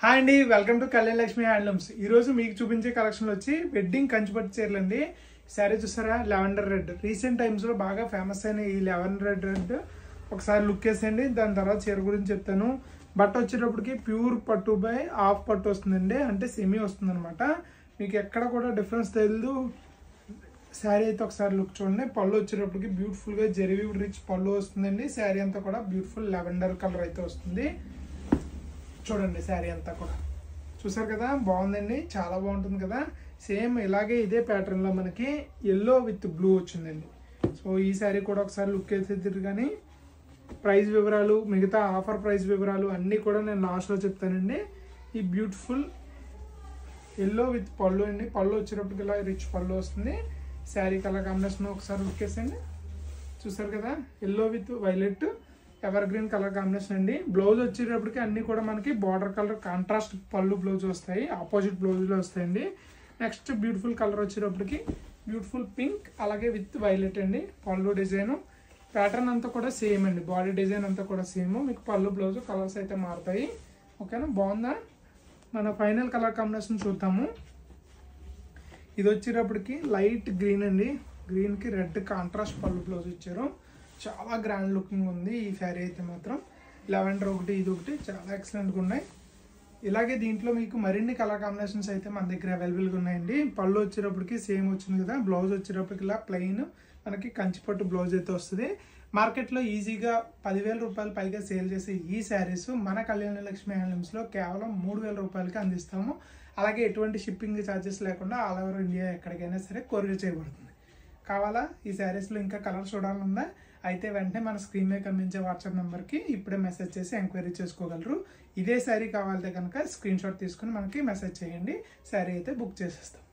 Hi అండి, welcome to Kalyan Lakshmi handlooms. ఈ రోజు మీకు చూపించే కలెక్షన్ వచ్చి వెడ్డింగ్ కంచిపట్టు చీరలు అండి. శారీ చూసారా, లెవెండర్ రెడ్. రీసెంట్ టైమ్స్ లో బాగా ఫేమస్ అయిన ఈ లెవెండర్ రెడ్ ఒకసారి లుక్ వేసేయండి, దాని తర్వాత చీర గురించి చెప్తాను. బట్ట వచ్చేటప్పటికి ప్యూర్ పట్టు బై హాఫ్ పట్టు వస్తుందండి, అంటే సెమీ వస్తుంది అనమాట. మీకు ఎక్కడ కూడా డిఫరెన్స్ తెలియదు. శారీ అయితే ఒకసారి లుక్ చూడండి. పళ్ళు వచ్చేటప్పటికి బ్యూటిఫుల్ గా జెరీ రిచ్ పళ్ళు వస్తుందండి. శారీ అంతా కూడా బ్యూటిఫుల్ లెవెండర్ కలర్ అయితే వస్తుంది. చూడండి శారీ అంతా కూడా చూసారు కదా, బాగుందండి, చాలా బాగుంటుంది కదా. సేమ్ ఇలాగే ఇదే ప్యాటర్న్ లో మనకి ఎల్లో విత్ బ్లూ వచ్చిందండి. సో ఈ శారీ కూడా ఒకసారి లుక్ వేసేది. కానీ ప్రైస్ వివరాలు, మిగతా ఆఫర్ ప్రైస్ వివరాలు అన్నీ కూడా నేను లాస్ట్లో చెప్తానండి. ఈ బ్యూటిఫుల్ ఎల్లో విత్ పళ్ళు అండి. పళ్ళు వచ్చేటప్పటికి ఇలా రిచ్ పళ్ళు వస్తుంది. శారీ కలర్ కాంబినేషన్ ఒకసారి లుక్ వేసండి. చూసారు కదా, yellow with violet ever green colour combination అండి. బ్లౌజ్ వచ్చేటప్పటికి అన్ని కూడా మనకి బార్డర్ కలర్ కాంట్రాస్ట్ పళ్ళు బ్లౌజ్ వస్తాయి, ఆపోజిట్ బ్లౌజ్లో వస్తాయండి. నెక్స్ట్ బ్యూటిఫుల్ కలర్ వచ్చేటప్పటికి బ్యూటిఫుల్ పింక్ అలాగే విత్ వైలెట్ అండి. పళ్ళు డిజైన్ ప్యాటర్న్ అంతా కూడా సేమ్ అండి, బాడీ డిజైన్ అంతా కూడా సేమ్. మీకు పళ్ళు బ్లౌజ్ కలర్స్ అయితే మారుతాయి. ఓకేనా, బాగుందా? మన ఫైనల్ కలర్ కాంబినేషన్ చూద్దాము. ఇది వచ్చేటప్పటికి లైట్ గ్రీన్ అండి, గ్రీన్కి రెడ్ కాంట్రాస్ట్ పళ్ళు బ్లౌజ్ ఇచ్చారు. చాలా గ్రాండ్ లుకింగ్ ఉంది ఈ శారీ అయితే మాత్రం. లెవెండర్ ఒకటి, ఇది ఒకటి చాలా ఎక్సలెంట్గా ఉన్నాయి. ఇలాగే దీంట్లో మీకు మరిన్ని కలర్ కాంబినేషన్స్ అయితే మన దగ్గర అవైలబుల్గా ఉన్నాయండి. పళ్ళు వచ్చేటప్పటికి సేమ్ వచ్చింది కదా, బ్లౌజ్ వచ్చేటప్పటికి ఇలా ప్లెయిన్ మనకి కంచిపట్టు బ్లౌజ్ అయితే వస్తుంది. మార్కెట్లో ఈజీగా 10,000 రూపాయలు పైగా సేల్ చేసే ఈ శారీస్ మన కళ్యాణ లక్ష్మి హ్యాండ్లూమ్స్లో కేవలం 3,000 రూపాయలకి అందిస్తాము. అలాగే ఎటువంటి షిప్పింగ్ ఛార్జెస్ లేకుండా ఆల్ ఓవర్ ఇండియా ఎక్కడికైనా సరే కొరియర్ చేయబడుతుంది. కావాలా? ఈ శారీస్లో ఇంకా కలర్ చూడాలనుందా? అయితే వెంటనే మన స్క్రీన్ మీద కనిపించే వాట్సాప్ నెంబర్కి ఇప్పుడే మెసేజ్ చేసి ఎంక్వైరీ చేసుకోగలరు. ఇదే శారీ కావాలంటే కనుక స్క్రీన్ షాట్ తీసుకుని మనకి మెసేజ్ చేయండి, శారీ అయితే బుక్ చేసేస్తాం.